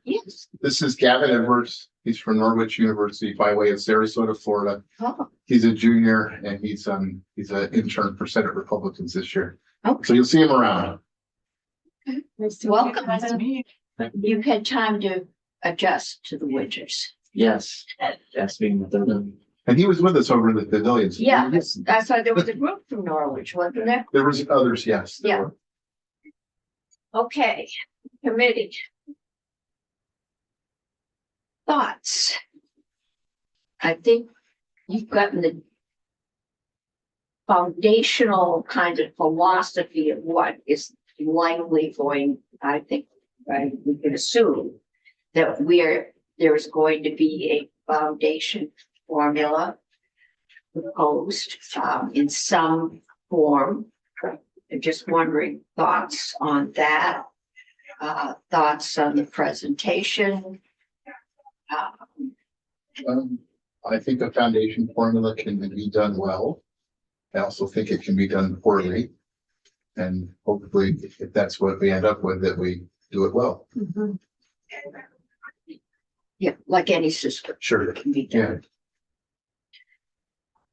Yes. This is Gavin Edwards. He's from Norwich University by way of Sarasota, Florida. Oh, He's a junior and he's an intern for Senate Republicans this year. okay. So you'll see him around. Welcome. Nice to meet you. You've had time to adjust to the winters. Yes, that's being the. And he was with us over in the pavilions. Yeah, I saw there was a group from Norwich, wasn't there? There was others, yes. there Yeah. were. Okay, committee. Thoughts? I think you've gotten the foundational kind of philosophy of what is likely going, I think, right, we can assume that there's going to be a foundation formula proposed in some form. I'm just wondering thoughts on that, thoughts on the presentation. I think a foundation formula can be done well. I also think it can be done poorly. And hopefully, if that's what we end up with, that we do it well. Yeah, like any system Sure. can be Yeah.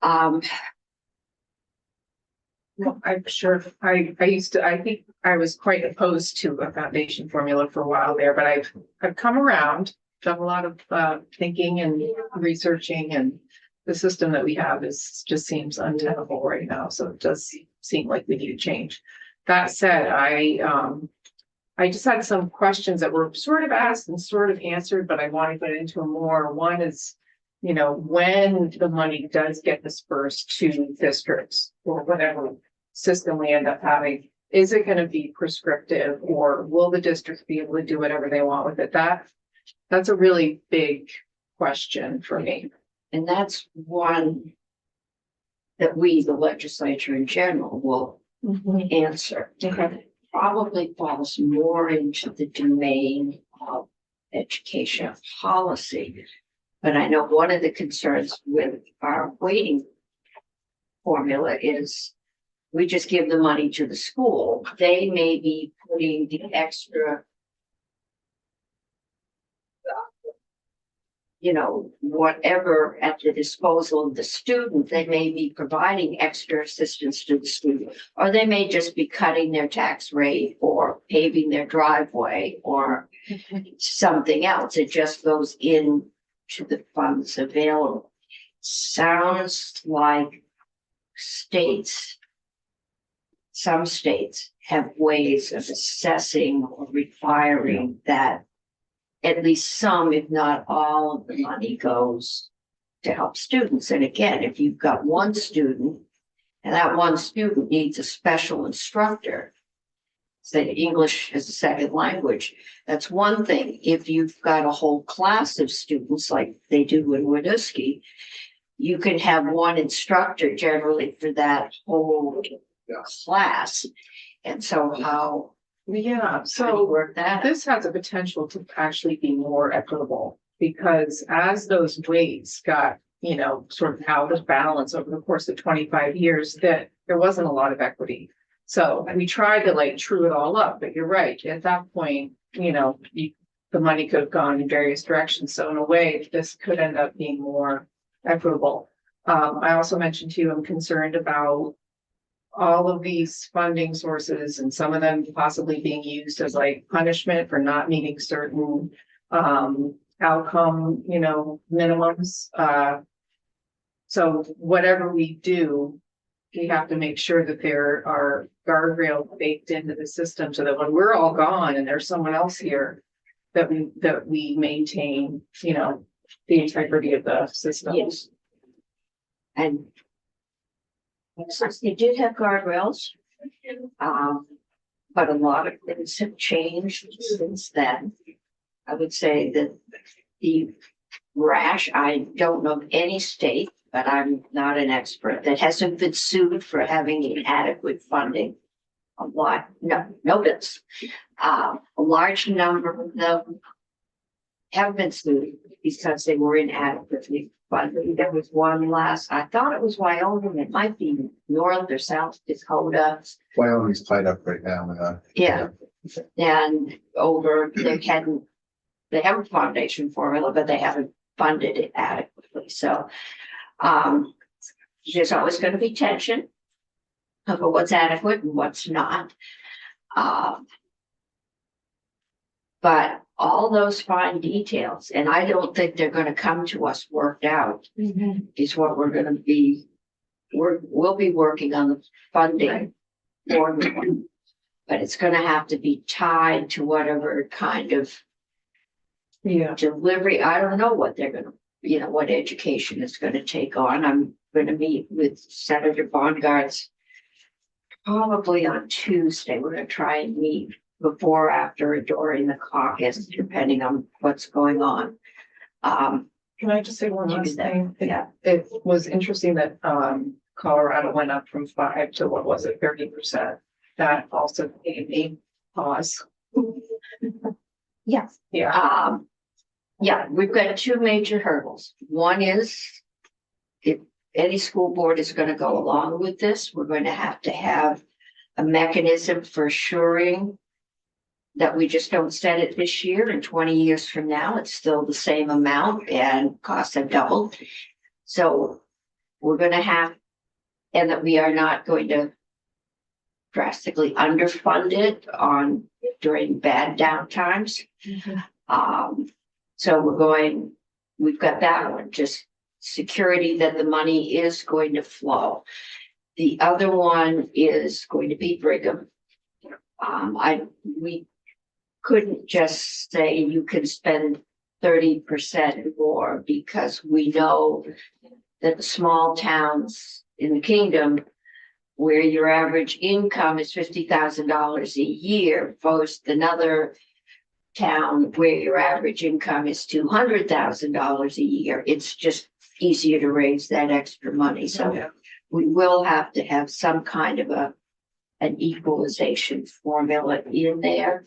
done. No, I'm sure. I think I was quite opposed to a foundation formula for a while there, but I've come around, done a lot of thinking and researching, and the system that we have just seems untenable right now. So it does seem like we need to change. That said, I just had some questions that were sort of asked and sort of answered, but I want to get into more. One is, when the money does get dispersed to districts or whatever system we end up having, is it going to be prescriptive, or will the districts be able to do whatever they want with it? That's a really big question for me. And that's one that we, the legislature in general, will answer. Okay. Probably falls more into the domain of education policy. But I know one of the concerns with our weighting formula is we just give the money to the school. They may be putting the extra, whatever at the disposal of the student. They may be providing extra assistance to the student, or they may just be cutting their tax rate or paving their driveway or something else. It just goes in to the funds available. Sounds like some states have ways of assessing or requiring that at least some, if not all, of the money goes to help students. And again, if you've got one student and that one student needs a special instructor, say English as a second language, that's one thing. If you've got a whole class of students like they do in Winooski, you can have one instructor generally for that whole class. And so how Yeah, do you so work that? this has a potential to actually be more equitable, because as those weights got, sort of out of balance over the course of 25 years, that there wasn't a lot of equity. So we tried to true it all up, but you're right. At that point, the money could have gone in various directions. So in a way, this could end up being more equitable. I also mentioned to you, I'm concerned about all of these funding sources and some of them possibly being used as punishment for not meeting certain outcome, minimums. So whatever we do, we have to make sure that there are guardrails baked into the system so that when we're all gone and there's someone else here, that we maintain, the integrity of the system. Yes. And since they did have guardrails, but a lot of things have changed since then. I would say that I don't know of any state, but I'm not an expert, that hasn't been sued for having inadequate funding. No bills. A large number of them have been sued because they were inadequately funded. There was one I thought it was Wyoming, it might be North or South Dakota. Wyoming's tied up right now. Yeah. And they hadn't they have a foundation formula, but they haven't funded it adequately, so. There's always gonna be tension over what's adequate and what's not. But all those fine details, and I don't think they're gonna come to us worked out, is what we're gonna be. We'll be working on the funding formula, but it's gonna have to be tied to whatever kind of delivery. I don't know what they're gonna, what education is gonna take on. I'm gonna meet with Senator Bongartz probably on Tuesday. We're gonna try and meet before, after, or during the caucus, depending on what's going on. Can I just say one last thing? Yeah. It was interesting that Colorado went up from 5 to what was it, 30%. That also gave me pause. Yes. Yeah. Yeah, we've got two major hurdles. One is if any school board is going to go along with this, we're going to have a mechanism for assuring that we just don't set it this year and 20 years from now, it's still the same amount and costs have doubled. So we're going to have, and that we are not going to drastically underfund it during bad downtimes. So we've got that one, just security that the money is going to flow. The other one is going to be Brigham. We couldn't just say you can spend 30% more, because we know that the small towns in the kingdom where your average income is $50,000 a year versus another town where your average income is $200,000 a year, it's just easier to raise that extra money. So we will have to have some kind of an equalization formula in there.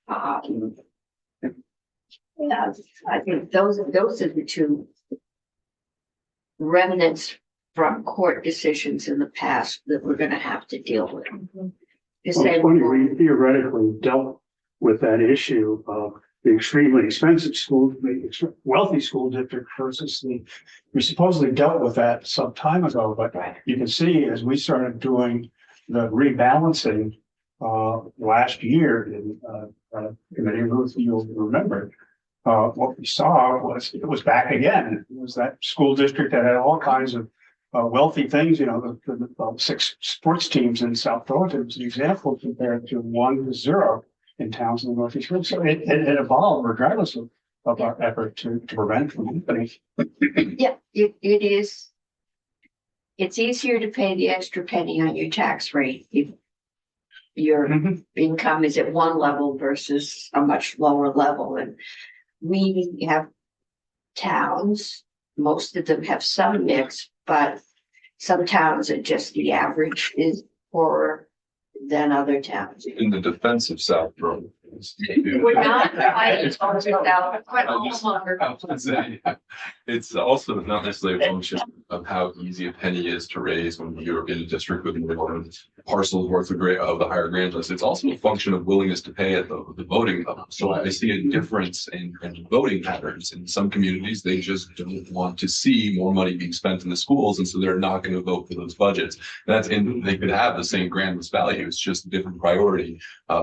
Yeah, I think those are the two remnants from court decisions in the past that we're going to have to deal with. Well, it's funny, we theoretically dealt with that issue of the extremely expensive school, the wealthy school district versus we supposedly dealt with that some time ago, but you can see as we started doing the rebalancing last year in Committee Ruth, you'll remember, what we saw was it was back again. It was that school district that had all kinds of wealthy things, the 6 sports teams in South Fullerton is an example compared to 1 to 0 in towns in the Northeast. So it evolved regardless of our effort to prevent from happening. Yeah, it is. It's easier to pay the extra penny on your tax rate if your income is at one level versus a much lower level. And we have towns, most of them have some mix, but some towns are just the average is poorer than other towns. In the defense of South Road. We're not fighting about quite a lot longer. It's also not necessarily a function of how easy a penny is to raise when you're in a district with more parcels worth of the higher grand list. It's also a function of willingness to pay at the voting level. So I see a difference in voting patterns. In some communities, they just don't want to see more money being spent in the schools, and so they're not going to vote for those budgets. They could have the same grand list value. It's just a different priority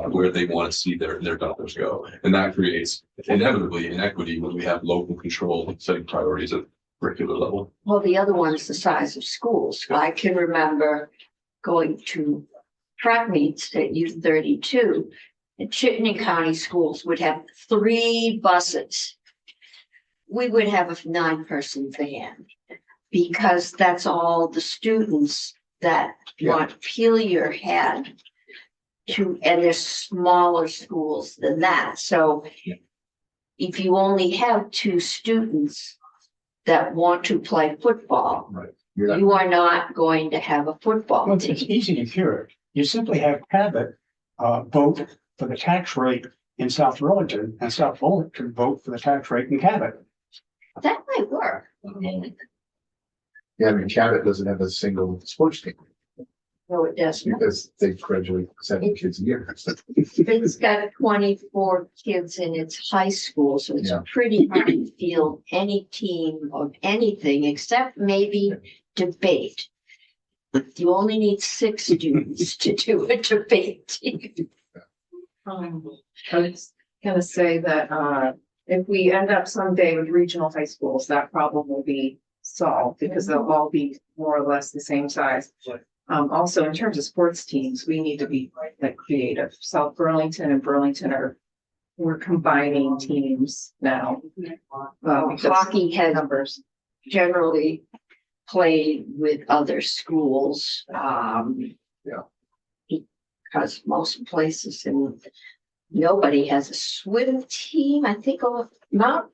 where they want to see their dollars go, and that creates inevitably inequity when we have local control setting priorities at curricular level. Well, the other one is the size of schools. I can remember going to track meets at U32, and Chittenden County schools would have 3 buses. We would have a 9-person van because that's all the students that Montpelier had. And there's smaller schools than that. So if you only have 2 students that want to play football, you are not going to have a football Well, team. it's easy to cure it. You simply have Cabot vote for the tax rate in South Burlington, and South Fullerton vote for the tax rate in Cabot. That might work. Yeah, I mean, Cabot doesn't have a single sports team. No, it doesn't. because they graduate 7 kids a year. It's got 24 kids in its high school, so it's Yeah. pretty hard to field any team of anything except maybe debate. You only need 6 students to do a debate team. I was gonna say that, if we end up someday with regional high schools, that problem will be solved because they'll all be more or less the same size. Also in terms of sports teams, we need to be like creative. South Burlington and Burlington we're combining teams now. Because Hockey has numbers. generally played with other schools. Yeah. Because most places in, nobody has a swim team. I think Mount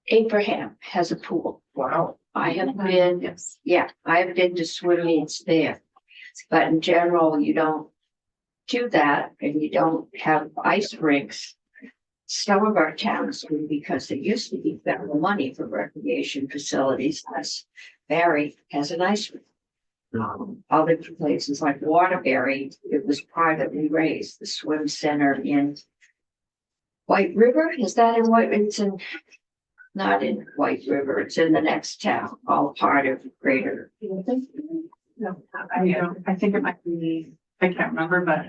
Abraham has a pool. Wow. I have been, Yes. yeah, I have been to swim meets there. But in general, you don't do that and you don't have ice rinks. Some of our towns do because there used to be federal money for recreation facilities. As Barry has an ice rink. Other places like Waterbury, it was privately raised, the swim center in White River, is that in White, it's in, not in White River, it's in the next town, all part of Greater. No, I think it might be, I can't remember, but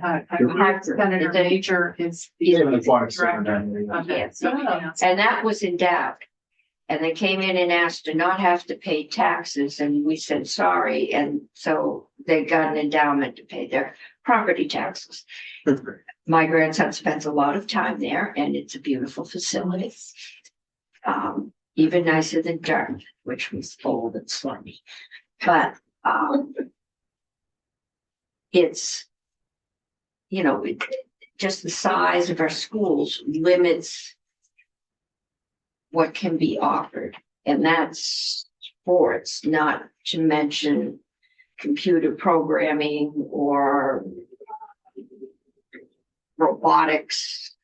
Senator Is it- Major is Yeah, the the aquatic center director down there. of it. Yes. So, yeah. And that was endowed. And they came in and asked to not have to pay taxes, and we said sorry, and so they got an endowment to pay their property taxes. My grandson spends a lot of time there, and it's a beautiful facility. Even nicer than Dartmouth, which was old and slummy. But it's, just the size of our schools limits what can be offered, and that's sports, not to mention computer programming or robotics.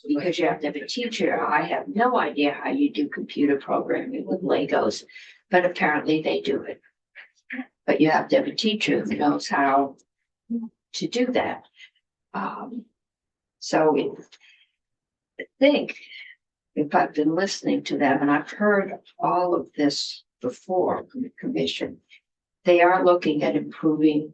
Because you have to have a teacher. I have no idea how you do computer programming with Legos, but apparently they do it. But you have to have a teacher who knows how to do that. I think if I've been listening to them, and I've heard all of this before from the commission, they are looking at improving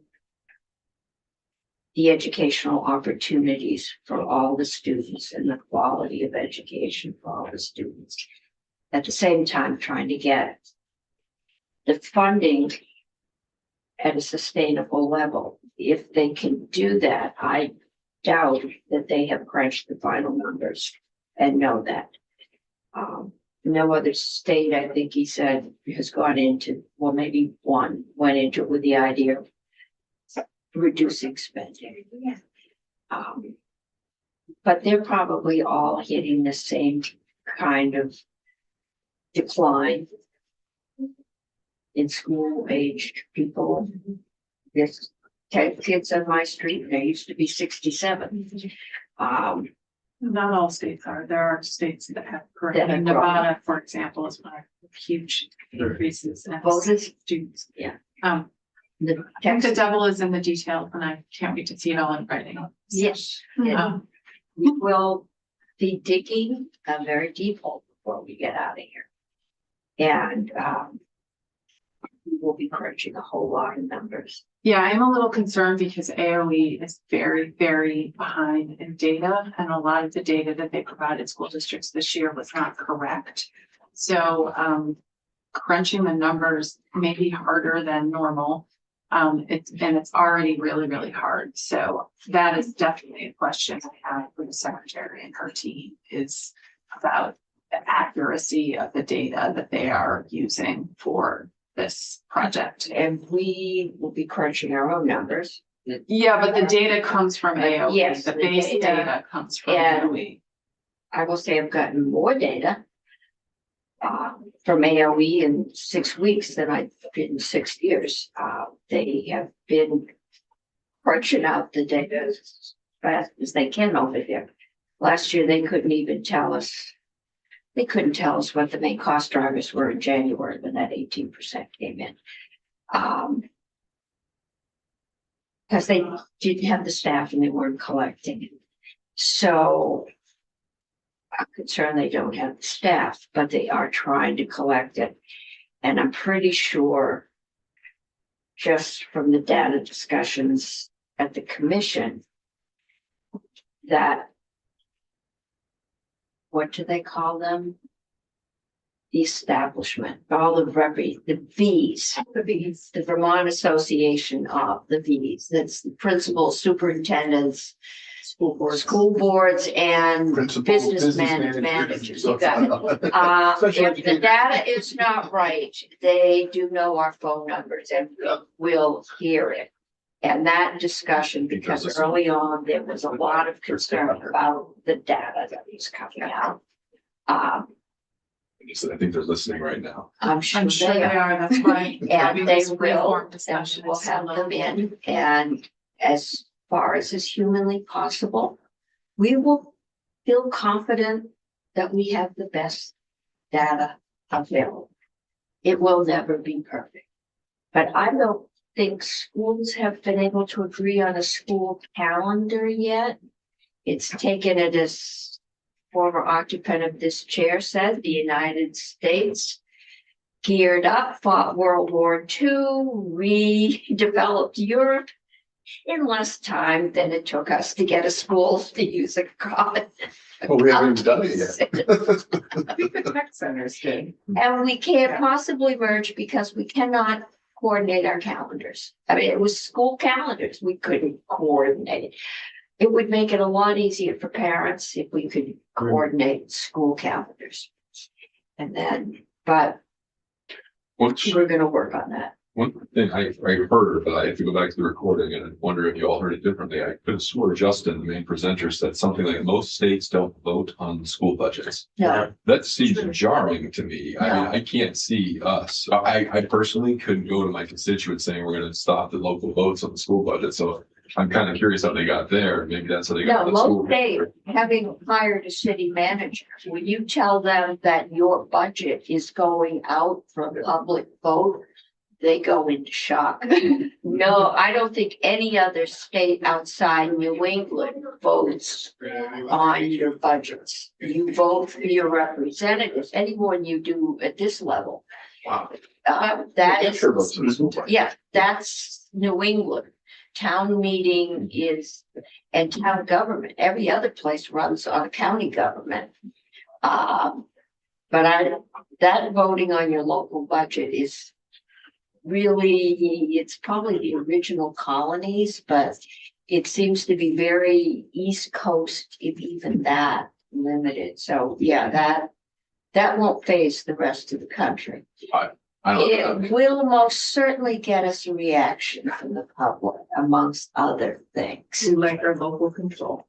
the educational opportunities for all the students and the quality of education for all the students. At the same time, trying to get the funding at a sustainable level. If they can do that, I doubt that they have crunched the final numbers and know that. No other state, I think he said, has gone into, well, maybe one went into it with the idea of reducing spending. But they're probably all hitting the same kind of decline in school aged people. There's 10 kids on my street, there used to be 67. Not all states are. There are states that have That currently, have Nevada, for example, is one of huge increases in Voters? students. Yeah. I think the Texas, devil is in the detail and I can't wait to see it all in writing. yes, Um, we will be digging a very deep hole before we get out of here. And we will be crunching a whole lot of numbers. Yeah, I'm a little concerned because AOE is very, very behind in data, and a lot of the data that they provided school districts this year was not correct. So crunching the numbers may be harder than normal. It's already really, really hard. So that is definitely a question I have for the secretary and her team, is about the accuracy of the data that they are using for this project. And we will be crunching our own numbers. Yeah, but the data comes from AOE. Yes, The the base data- data comes from and- AOE. I will say I've gotten more data from AOE in 6 weeks than I did in 6 years. They have been crunching out the data as fast as they can over here. Last year, they couldn't even tell us they couldn't tell us what the main cost drivers were in January when that 18% came in. Because they didn't have the staff and they weren't collecting it. So I'm concerned they don't have the staff, but they are trying to collect it. And I'm pretty sure, just from the data discussions at the commission, that, what do they call them? The establishment, all the V's, the Vermont Association of the V's, that's the principals, superintendents, school boards and Principals, business managers. You So- got it. If the data is not right, they do know our phone numbers and we'll hear it. And that discussion, because early on, there was a lot of concern about the data that was coming out. I think they're listening right now. I'm sure I'm sure they they are. are, that's why. And having they this will, reform and discussion we'll is so have them important. in, and as far as is humanly possible, we will feel confident that we have the best data available. It will never be perfect. But I don't think schools have been able to agree on a school calendar yet. It's taken it, as former occupant of this chair said, the United States geared up, fought World War II, redeveloped Europe in less time than it took us to get a school to use a common. Well, we haven't even done it yet. I think the tech centers did. And we can't possibly merge because we cannot coordinate our calendars. I mean, it was school calendars. We couldn't coordinate it. It would make it a lot easier for parents if we could coordinate school calendars. And then, but we're gonna work on that. One thing I heard, but I have to go back to the recording and I wonder if you all heard it differently. I could have swore Justin, the main presenter, said something like most states don't vote on school budgets. No, That seems jarring to me. I mean, I can't see us. I personally couldn't go to my constituents saying we're gonna stop the local votes on the school budget. So I'm kind of curious how they got there. Maybe that's how they got. no, the school most states, having hired a city manager, when you tell them that your budget is going out for a public vote, they go into shock. No, I don't think any other state outside New England votes on your budgets. You vote for your representatives, any more than you do at this level. Wow. That Yeah, is, sure, votes in the school board. yeah, that's New England. Town meeting is, and town government, every other place runs on county government. But that voting on your local budget is really, it's probably the original colonies, but it seems to be very East Coast, if even that limited. So, yeah, that won't phase the rest of the country. I don't know. It will most certainly get us a reaction from the public, amongst other things. We like our local control.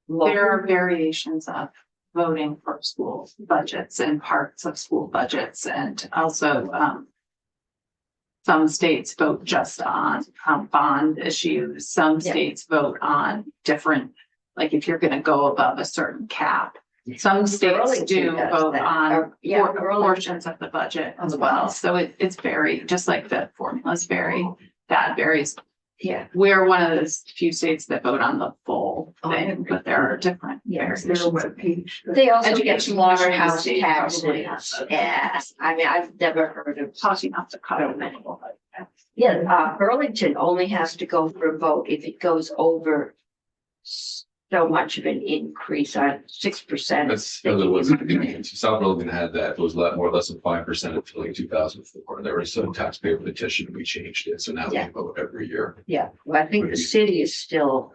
There are variations of voting for school budgets and parts of school budgets, and also, some states vote just on bond issues. Some Yeah. states vote on different, like if you're gonna go above a certain cap. Some states Burlington do does vote that. on Or, yeah, Burlington. portions of the budget as well. So it's very, just like the formulas vary, that varies. Yeah, We're one of those few states that vote on the full Oh, thing, but there are different Yeah, There's their variations. webpage. they also get Education Commission slaughterhouse state probably has taxes. that. Yeah, I mean, I've never heard of. Talking off the cut of many. Yeah, Burlington only has to go for a vote if it goes over so much of an increase on 6%. That's, that was, South Burlington had that, it was more or less than 5% until like 2004. There was some taxpayer petition, we changed it, so now we Yeah. vote every year. Yeah, well, I think the city is still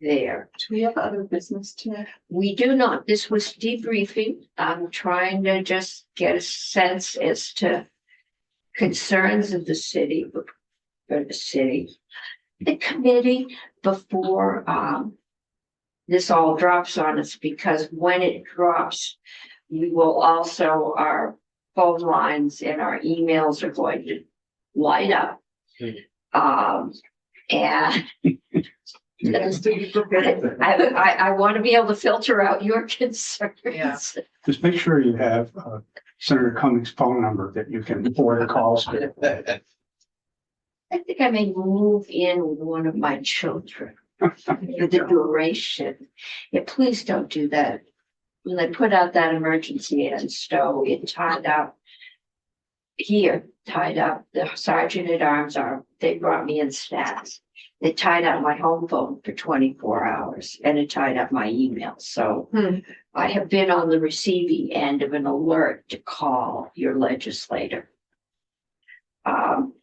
there. Do we have other business today? We do not, this was debriefing. I'm trying to just get a sense as to concerns of the city, the committee before, this all drops on us, because when it drops, we will also, our phone lines and our emails are going to light up. And I want to be able to filter out your concerns. Yeah. Just make sure you have Senator Cummings' phone number that you can forward the calls to. I think I may move in with one of my children for the duration. Yeah, please don't do that. When they put out that emergency in Stowe, it tied up the sergeant at arms they brought me in stats. They tied up my home phone for 24 hours and it tied up my email. So I have been on the receiving end of an alert to call your legislator.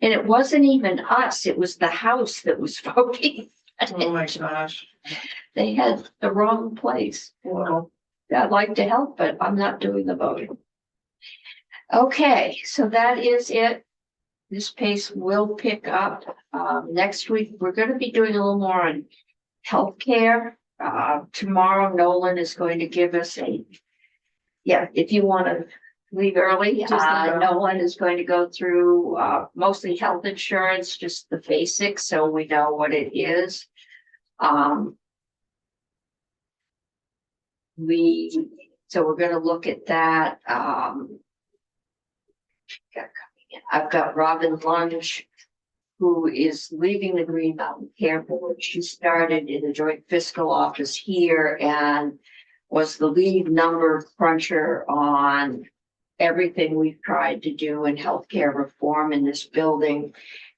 And it wasn't even us, it was the House that was voting. Oh my gosh. They had the wrong place. Well, I'd like to help, but I'm not doing the voting. Okay, so that is it. This pace will pick up. Next week, we're going to be doing a little more on healthcare. Tomorrow, Nolan is going to give us if you want to leave early, Nolan is going to go through mostly health insurance, just the basics, so we know what it is. We're going to look at that. I've got Robin Lunge, who is leaving the Green Mountain Care Board. She started in the Joint Fiscal Office here and was the lead number cruncher on everything we've tried to do in healthcare reform in this building.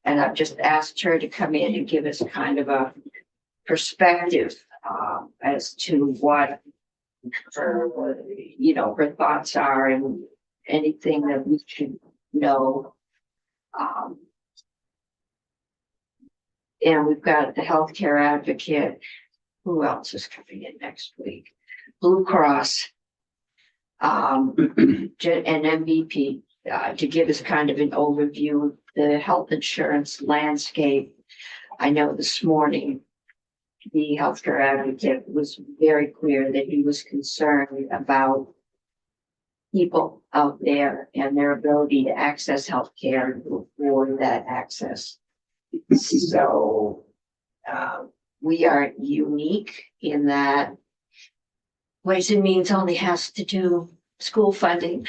And I've just asked her to come in and give us kind of a perspective as to what her thoughts are and anything that we should know. And we've got the healthcare advocate. Who else is coming in next week? Blue Cross, and MVP to give us kind of an overview of the health insurance landscape. I know this morning the healthcare advocate was very clear that he was concerned about people out there and their ability to access healthcare and to afford that access. So we are unique in that Ways and Means only has to do school funding.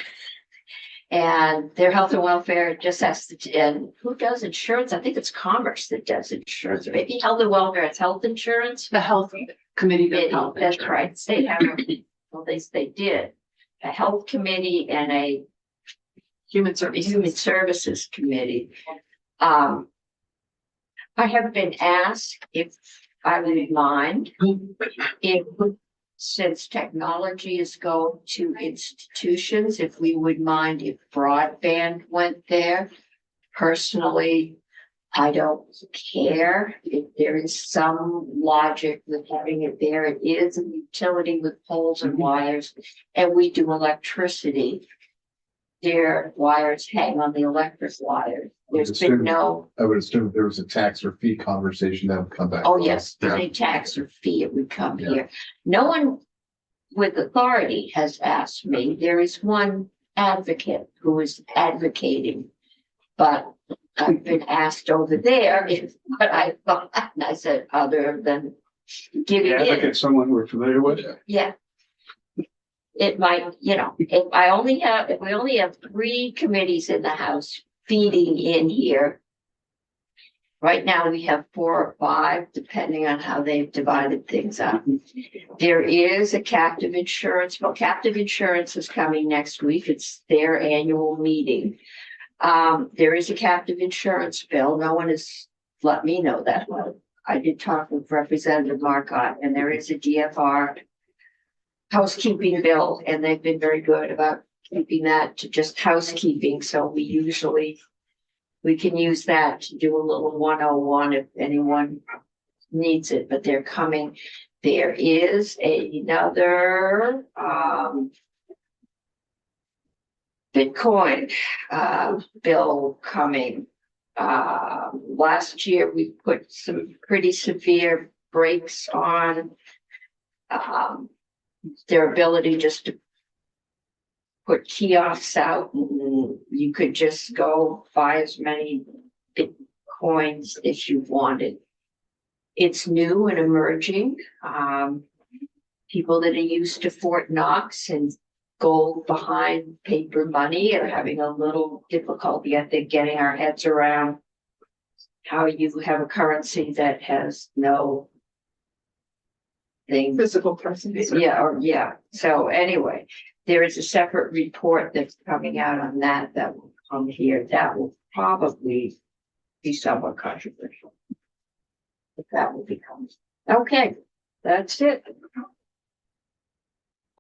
And their health and welfare just has to, and who does insurance? I think it's Commerce that does insurance. Maybe health and welfare, it's health insurance. The health committee does health That's insurance. right. They have, well, they did a health committee and a Human services. Human Services Committee. I have been asked if I would mind if, since technology is going to institutions, if we would mind if broadband went there. Personally, I don't care if there is some logic with having it there. It is a utility with poles and wires, and we do electricity. Their wires hang on the electric wires. There's been no, I would assume if there was a tax or fee conversation that would come back. oh yes, Yeah. any tax or fee, it would come Yeah. here. No one with authority has asked me. There is one advocate who is advocating, but I've been asked over there if what I thought, and I said, other than giving The in. advocate, someone we're familiar with. Yeah. It might, if we only have 3 committees in the House feeding in here. Right now, we have 4 or 5, depending on how they've divided things up. There is a captive insurance, well, captive insurance is coming next week. It's their annual meeting. There is a captive insurance bill. No one has let me know that. Well, I did talk with Representative Marcotte, and there is a DFR housekeeping bill, and they've been very good about keeping that to just housekeeping. So we can use that to do a little 101 if anyone needs it, but they're coming. There is another Bitcoin bill coming. Last year, we put some pretty severe brakes on their ability just to put kiosks out, and you could just go buy as many Bitcoins as you wanted. it's new and emerging. People that are used to Fort Knox and gold behind paper money are having a little difficulty, I think, getting our heads around how you have a currency that has no thing. Physical presence. Yeah, or, yeah. So anyway, there is a separate report that's coming out on that will come here. That will probably be somewhat controversial. But that will become, okay, that's it.